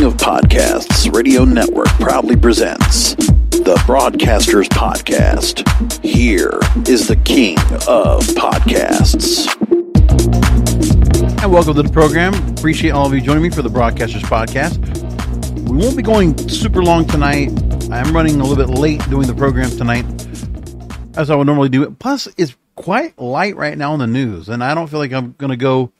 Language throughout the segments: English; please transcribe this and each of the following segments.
King of Podcasts Radio Network proudly presents the Broadcasters Podcast. Here is the King of Podcasts. And welcome to the program. Appreciate all of you joining me for the Broadcasters Podcast. We won't be going super long tonight. I'm running a little bit late doing the program tonight, as I would normally do. Plus, it's quite light right now in the news, and I don't feel like I'm going to go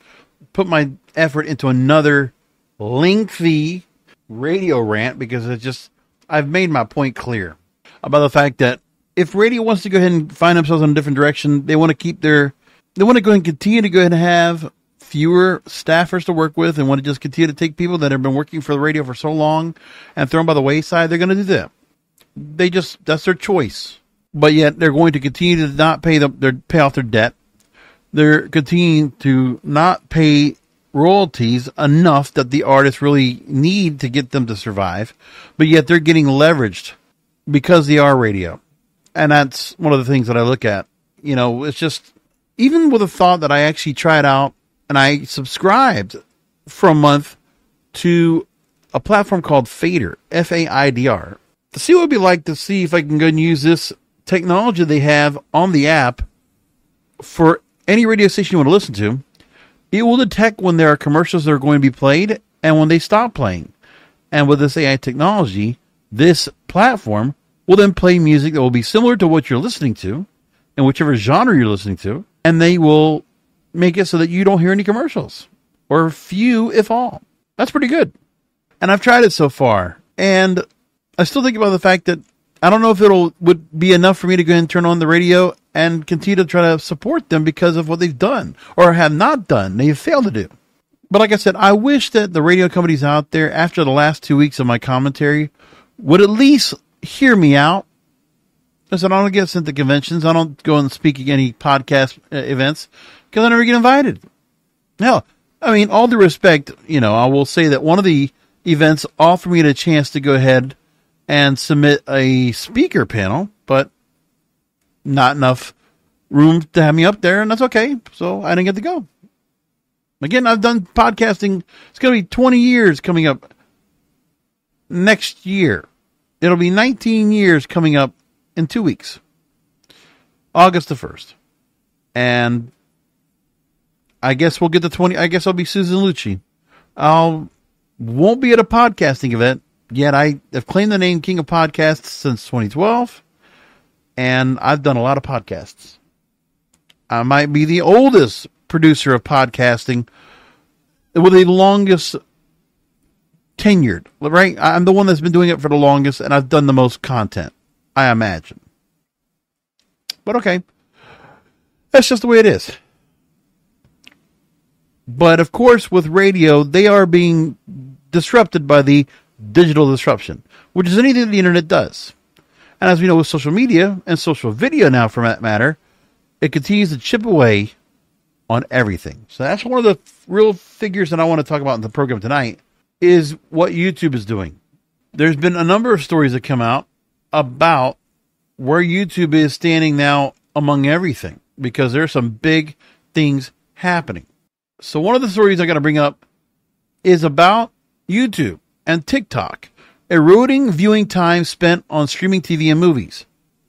put my effort into another lengthy radio rant, because I've made my point clear about the fact that if radio wants to go ahead and find themselves in a different direction, they want to go ahead and continue to go ahead and have fewer staffers to work with, and want to just continue to take people that have been working for the radio for so long and throw them by the wayside, they're going to do that. That's their choice. But yet they're going to continue to not pay off their debt. They're continuing to not pay royalties enough that the artists really need to get them to survive, but yet they're getting leveraged because they are radio. And that's one of the things that I look at. You know, it's just, even with the thought that I actually tried out and I subscribed for a month to a platform called Fader, Faidr, to see what it would be like to see if I can go and use this technology they have on the app for any radio station you want to listen to. It will detect when there are commercials that are going to be played and when they stop playing. And with this AI technology, this platform will then play music that will be similar to what you're listening to and whichever genre you're listening to. And they will make it so that you don't hear any commercials, or few, if all. That's pretty good. And I've tried it so far. And I still think about the fact that I don't know if would be enough for me to go ahead and turn on the radio and continue to try to support them because of what they've done or have not done. They've failed to do. But like I said, I wish that the radio companies out there, after the last 2 weeks of my commentary, would at least hear me out. Because I don't get sent to conventions. I don't go and speak at any podcast events because I never get invited. Hell, I mean, all due respect, I will say that one of the events offered me a chance to go ahead and submit a speaker panel, but not enough room to have me up there, and that's okay. So I didn't get to go. Again, I've done podcasting. It's going to be 20 years coming up next year. It'll be 19 years coming up in 2 weeks. August the 1st. And I guess we'll get to 20. I guess I'll be Susan Lucci. Won't be at a podcasting event. Yet I have claimed the name King of Podcasts since 2012, and I've done a lot of podcasts. I might be the oldest producer of podcasting with the longest tenured, right? I'm the one that's been doing it for the longest, and I've done the most content, I imagine. But okay, that's just the way it is. But of course, with radio, they are being disrupted by the digital disruption, which is anything the internet does. And as we know, with social media and social video now, for that matter, it continues to chip away on everything. So that's one of the real figures that I want to talk about in the program tonight, is what YouTube is doing. There's been a number of stories that come out about where YouTube is standing now among everything, because there's some big things happening. So one of the stories I got to bring up is about YouTube and TikTok eroding viewing time spent on streaming TV and movies.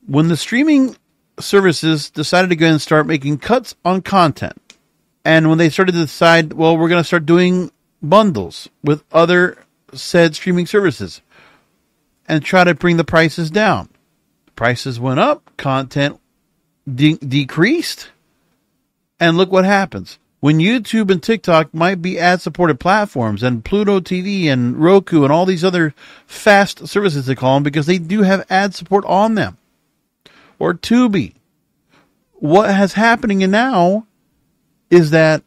When the streaming services decided to go and start making cuts on content, and when they started to decide, well, we're going to start doing bundles with other said streaming services and try to bring the prices down. Prices went up, content decreased, and look what happens. When YouTube and TikTok might be ad-supported platforms, and Pluto TV and Roku and all these other fast services they call them, because they do have ad support on them, or Tubi, what has happening now is that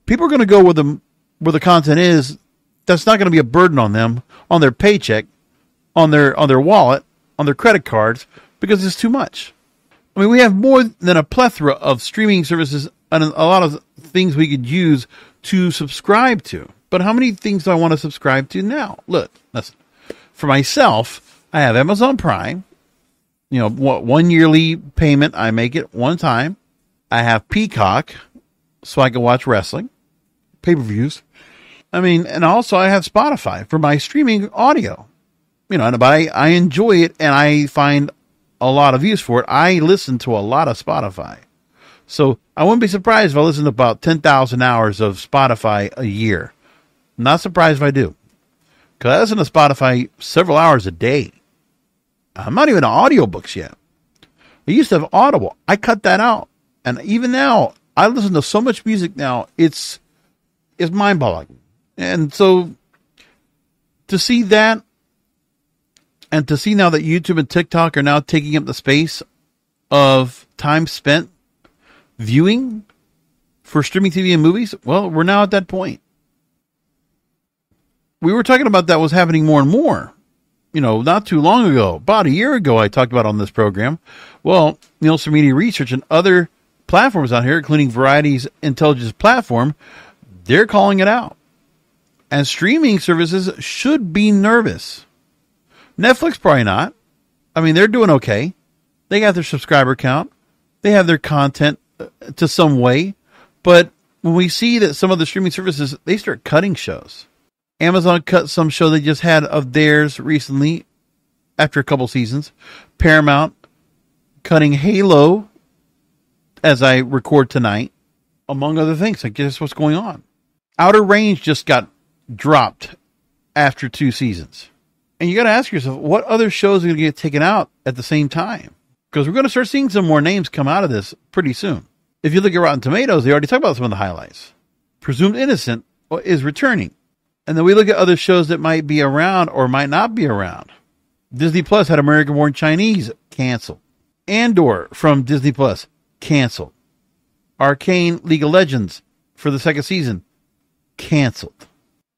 people are going to go where the content is. That's not going to be a burden on them, on their paycheck, on their wallet, on their credit cards, because it's too much. I mean, we have more than a plethora of streaming services and a lot of things we could use to subscribe to. But how many things do I want to subscribe to now? Look, listen. For myself, I have Amazon Prime. One yearly payment. I make it one time. I have Peacock, so I can watch wrestling, pay-per-views. I mean, and also I have Spotify for my streaming audio. And I enjoy it, and I find a lot of use for it. I listen to a lot of Spotify. So I wouldn't be surprised if I listen to about 10,000 hours of Spotify a year. Not surprised if I do. Because I listen to Spotify several hours a day. I'm not even on audiobooks yet. I used to have Audible. I cut that out. And even now, I listen to so much music now, it's mind-boggling. And so to see that, and to see now that YouTube and TikTok are now taking up the space of time spent viewing for streaming TV and movies, well, we're now at that point. We were talking about that was happening more and more. Not too long ago, about a year ago, I talked about on this program. Well, Nielsen Media Research and other platforms out here, including Variety's intelligence platform, they're calling it out. And streaming services should be nervous. Netflix probably not. I mean, they're doing okay. They got their subscriber count. They have their content to some way. But when we see that some of the streaming services, they start cutting shows. Amazon cut some show they just had of theirs recently after a couple seasons. Paramount cutting Halo as I record tonight, among other things. I guess what's going on. Outer Range just got dropped after 2 seasons. And you got to ask yourself, what other shows are going to get taken out at the same time? Because we're going to start seeing some more names come out of this pretty soon. If you look at Rotten Tomatoes, they already talked about some of the highlights. Presumed Innocent is returning. And then we look at other shows that might be around or might not be around. Disney Plus had American Born Chinese canceled. Andor from Disney Plus canceled. Arcane League of Legends for the 2nd season canceled.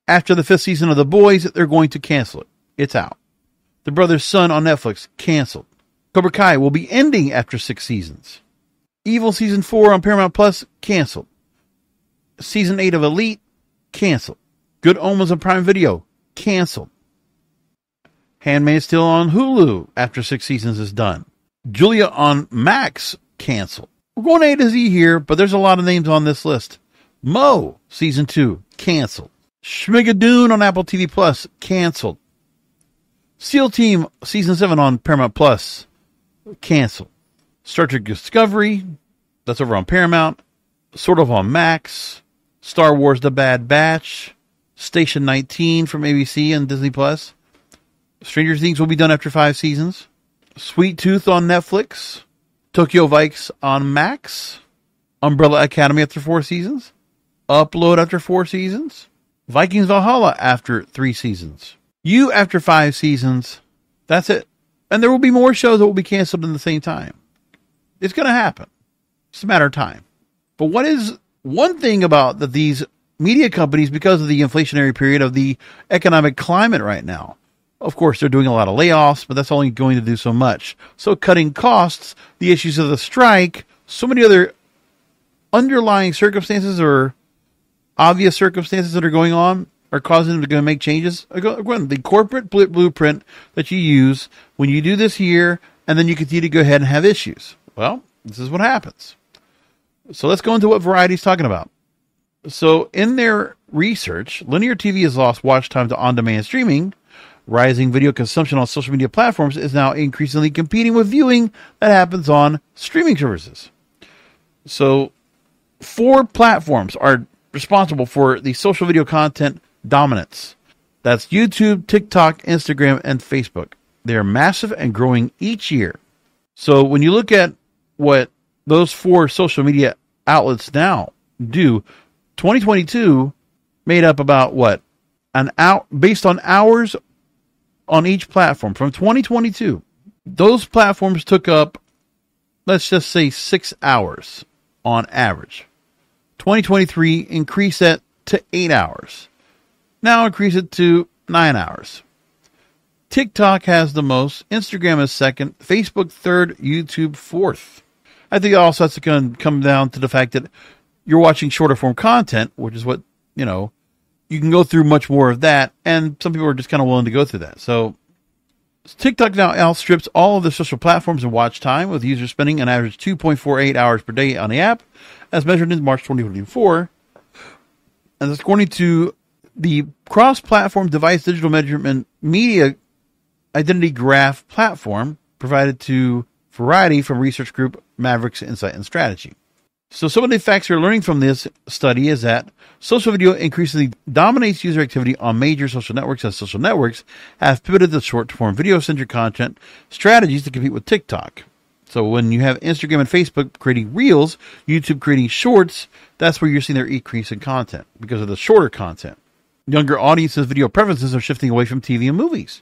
After the 5th season of The Boys, they're going to cancel it. It's out. The Brother's Son on Netflix canceled. Cobra Kai will be ending after 6 seasons. Evil Season 4 on Paramount Plus canceled. Season 8 of Elite canceled. Good Omens on Prime Video canceled. Handmaid's Tale on Hulu after 6 seasons is done. Julia on Max canceled. We're going A to Z here, but there's a lot of names on this list. Mo Season 2 canceled. Schmigadoon on Apple TV Plus canceled. SEAL Team Season 7 on Paramount Plus canceled. Star Trek Discovery, that's over on Paramount. Sort of on Max. Star Wars The Bad Batch. Station 19 from ABC and Disney Plus. Stranger Things will be done after 5 seasons. Sweet Tooth on Netflix. Tokyo Vikes on Max. Umbrella Academy after 4 seasons. Upload after 4 seasons. Vikings Valhalla after 3 seasons. You after 5 seasons. That's it. And there will be more shows that will be canceled in the same time. It's going to happen. It's a matter of time. But what is one thing about these media companies, because of the inflationary period of the economic climate right now, of course, they're doing a lot of layoffs, but that's only going to do so much. So cutting costs, the issues of the strike, so many other underlying circumstances or obvious circumstances that are going on are causing them to go make changes. Again, the corporate blueprint that you use when you do this here, and then you continue to go ahead and have issues. Well, this is what happens. So let's go into what Variety's talking about. So in their research, linear TV has lost watch time to on-demand streaming. Rising video consumption on social media platforms is now increasingly competing with viewing that happens on streaming services. So 4 platforms are responsible for the social video content dominance. That's YouTube, TikTok, Instagram, and Facebook. They're massive and growing each year. So when you look at what those 4 social media outlets now do, 2022 made up about what? An hour, based on hours on each platform from 2022. Those platforms took up, let's just say 6 hours on average. 2023 increased that to 8 hours. Now increase it to 9 hours. TikTok has the most. Instagram is second. Facebook third. YouTube fourth. I think also that's going to come down to the fact that you're watching shorter form content, which is what, you can go through much more of that. And some people are just kind of willing to go through that. So TikTok now outstrips all of the social platforms in watch time, with users spending an average 2.48 hours per day on the app, as measured in March 2024. And that's according to the cross-platform device digital measurement media identity graph platform provided to Variety from research group Mavericks Insight and Strategy. So some of the facts we're learning from this study is that social video increasingly dominates user activity on major social networks, as social networks have pivoted to short-form video-centric content strategies to compete with TikTok. So when you have Instagram and Facebook creating Reels, YouTube creating Shorts, that's where you're seeing their increase in content because of the shorter content. Younger audiences' video preferences are shifting away from TV and movies.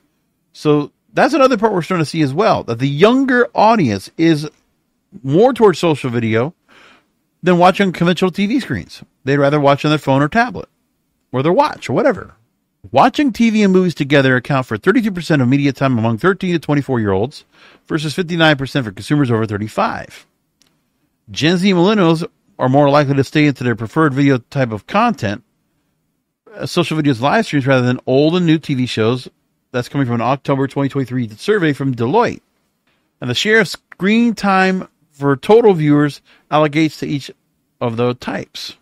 So that's another part we're starting to see as well, that the younger audience is more towards social video than watching conventional TV screens. They'd rather watch on their phone or tablet, or their watch, or whatever. Watching TV and movies together account for 32% of media time among 13 to 24-year-olds versus 59% for consumers over 35. Gen Z millennials are more likely to stay into their preferred video type of content, social videos live streams, rather than old and new TV shows. That's coming from an October 2023 survey from Deloitte. And the share of screen time for total viewers allocates to each of those types.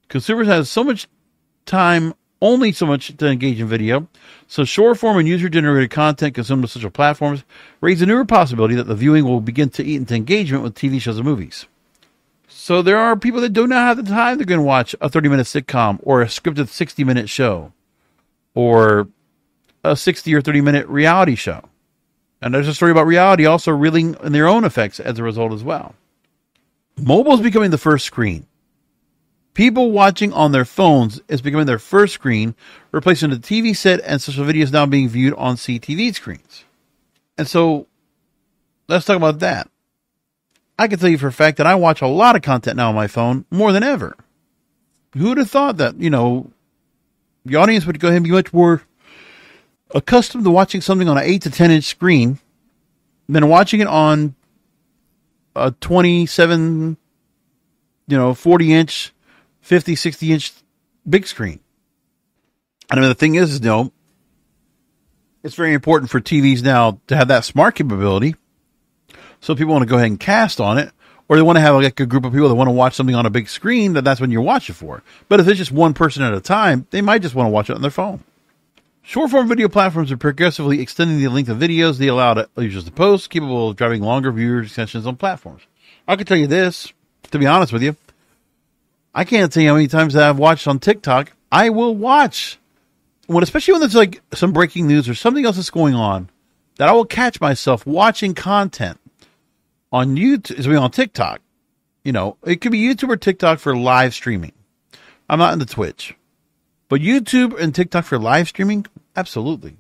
Consumers have so much time, only so much to engage in video, so short-form and user-generated content consumed on social platforms raise a newer possibility that the viewing will begin to eat into engagement with TV shows and movies. So there are people that do not have the time they're going to watch a 30-minute sitcom or a scripted 60-minute show or a 60 or 30-minute reality show. And there's a story about reality also reeling in their own effects as a result as well. Mobile is becoming the first screen. People watching on their phones is becoming their first screen, replacing the TV set, and social video is now being viewed on CTV screens. And so, let's talk about that. I can tell you for a fact that I watch a lot of content now on my phone, more than ever. Who would have thought that, the audience would go ahead and be much more accustomed to watching something on an 8 to 10 inch screen than watching it on a 27, 40 inch, 50, 60 inch big screen. And I mean, the thing is, it's very important for TVs now to have that smart capability. So people want to go ahead and cast on it, or they want to have like a group of people that want to watch something on a big screen, that's when you're watching for. But if it's just one person at a time, they might just want to watch it on their phone. Short-form video platforms are progressively extending the length of videos they allow users to post, capable of driving longer viewer sessions on platforms. I can tell you this, to be honest with you. I can't tell you how many times that I've watched on TikTok. I will watch, especially when there's like some breaking news or something else that's going on, that I will catch myself watching content on YouTube, on TikTok. It could be YouTube or TikTok for live streaming. I'm not into Twitch. But YouTube and TikTok for live streaming, absolutely.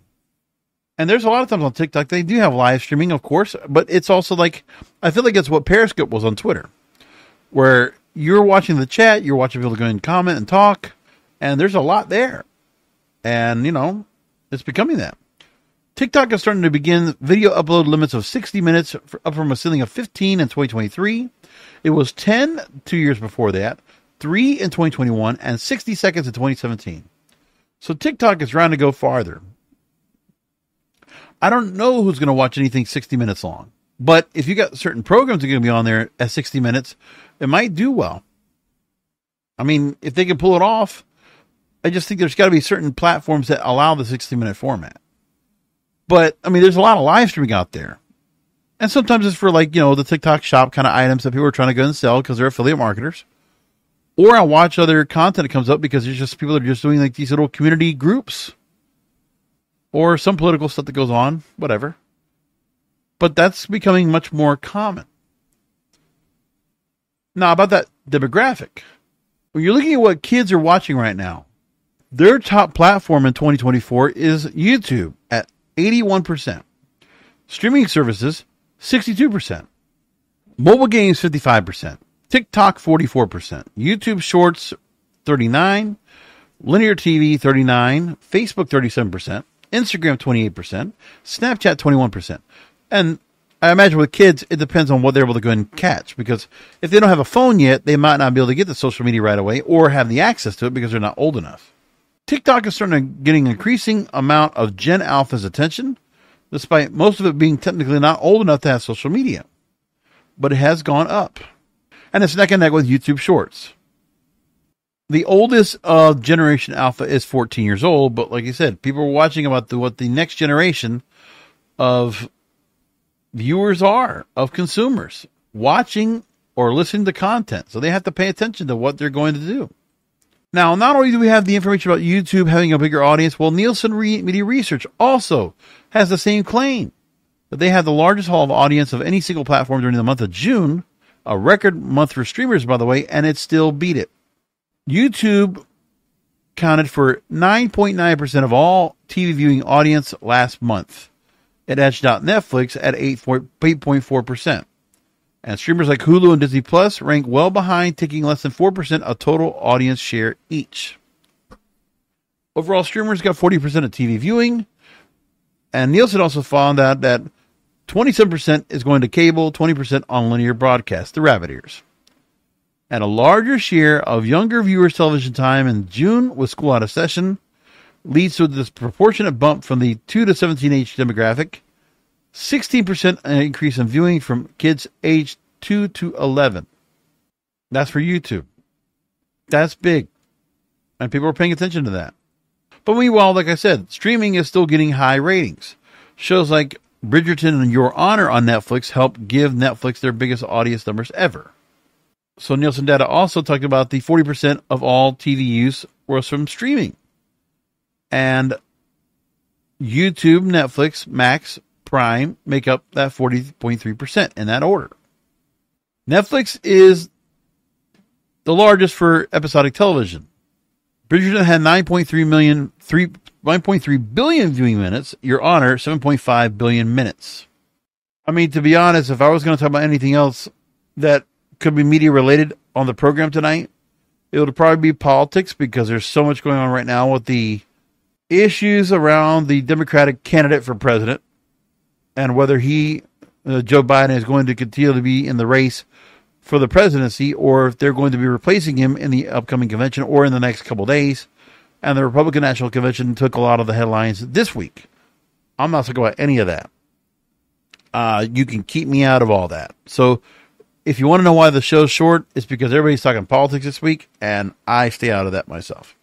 And there's a lot of times on TikTok, they do have live streaming, of course, but it's also like, I feel like it's what Periscope was on Twitter, where you're watching the chat, you're watching people go and comment and talk, and there's a lot there. And, it's becoming that. TikTok is starting to begin video upload limits of 60 minutes, up from a ceiling of 15 in 2023. It was 10 2 years before that. 3 in 2021, and 60 seconds in 2017. So TikTok is trying to go farther. I don't know who's going to watch anything 60 minutes long. But if you got certain programs that are going to be on there at 60 minutes, it might do well. I mean, if they can pull it off, I just think there's got to be certain platforms that allow the 60-minute format. But, I mean, there's a lot of live streaming out there. And sometimes it's for the TikTok shop kind of items that people are trying to go and sell because they're affiliate marketers. Or I watch other content that comes up because there's just people that are just doing like these little community groups. Or some political stuff that goes on, whatever. But that's becoming much more common. Now, about that demographic. When you're looking at what kids are watching right now, their top platform in 2024 is YouTube at 81%. Streaming services, 62%. Mobile games, 55%. TikTok, 44%. YouTube Shorts, 39%. Linear TV, 39%. Facebook, 37%. Instagram, 28%. Snapchat, 21%. And I imagine with kids, it depends on what they're able to go and catch. Because if they don't have a phone yet, they might not be able to get the social media right away or have the access to it because they're not old enough. TikTok is starting to getting an increasing amount of Gen Alpha's attention, despite most of it being technically not old enough to have social media. But it has gone up. And it's neck and neck with YouTube Shorts. The oldest of Generation Alpha is 14 years old, but like I said, people are watching about what the next generation of viewers are, of consumers, watching or listening to content. So they have to pay attention to what they're going to do. Now, not only do we have the information about YouTube having a bigger audience, well, Nielsen Media Research also has the same claim that they have the largest haul of audience of any single platform during the month of June, a record month for streamers, by the way, and it still beat it. YouTube counted for 9.9% of all TV viewing audience last month. It edged out Netflix at 8.4%. And streamers like Hulu and Disney Plus rank well behind, taking less than 4% of total audience share each. Overall, streamers got 40% of TV viewing. And Nielsen also found out that 27% is going to cable, 20% on linear broadcast, the rabbit ears. And a larger share of younger viewers' television time in June with school out of session leads to a disproportionate bump from the 2 to 17 age demographic. 16% increase in viewing from kids aged 2 to 11. That's for YouTube. That's big. And people are paying attention to that. But meanwhile, like I said, streaming is still getting high ratings. Shows like Bridgerton and Your Honor on Netflix help give Netflix their biggest audience numbers ever. So Nielsen data also talked about the 40% of all TV use was from streaming. And YouTube, Netflix, Max, Prime make up that 40.3% in that order. Netflix is the largest for episodic television. Bridgerton had 9.3 billion viewing minutes. Your Honor, 7.5 billion minutes. I mean, to be honest, if I was going to talk about anything else that could be media related on the program tonight, it would probably be politics, because there's so much going on right now with the issues around the Democratic candidate for president and whether Joe Biden, is going to continue to be in the race for the presidency, or if they're going to be replacing him in the upcoming convention or in the next couple of days. And the Republican National Convention took a lot of the headlines this week. I'm not talking about any of that. You can keep me out of all that. So if you want to know why the show's short, it's because everybody's talking politics this week, and I stay out of that myself.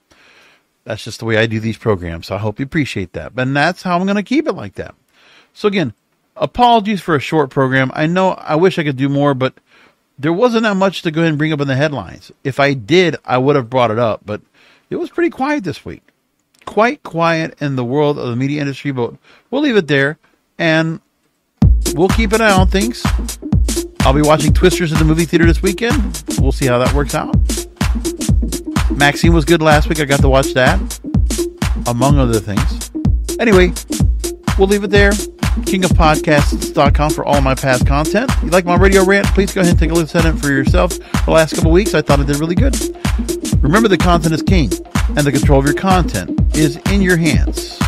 That's just the way I do these programs, so I hope you appreciate that. But that's how I'm going to keep it like that. So again, apologies for a short program. I know I wish I could do more, but there wasn't that much to go ahead and bring up in the headlines. If I did, I would have brought it up, but it was pretty quiet this week. Quite quiet in the world of the media industry, but we'll leave it there, and we'll keep an eye on things. I'll be watching Twisters in the movie theater this weekend. We'll see how that works out. Maxine was good last week. I got to watch that, among other things. Anyway, we'll leave it there. kingofpodcasts.com for all of my past content. If you like my radio rant, please go ahead and take a listen at it for yourself. The last couple of weeks, I thought it did really good. Remember, the content is king, and the control of your content is in your hands.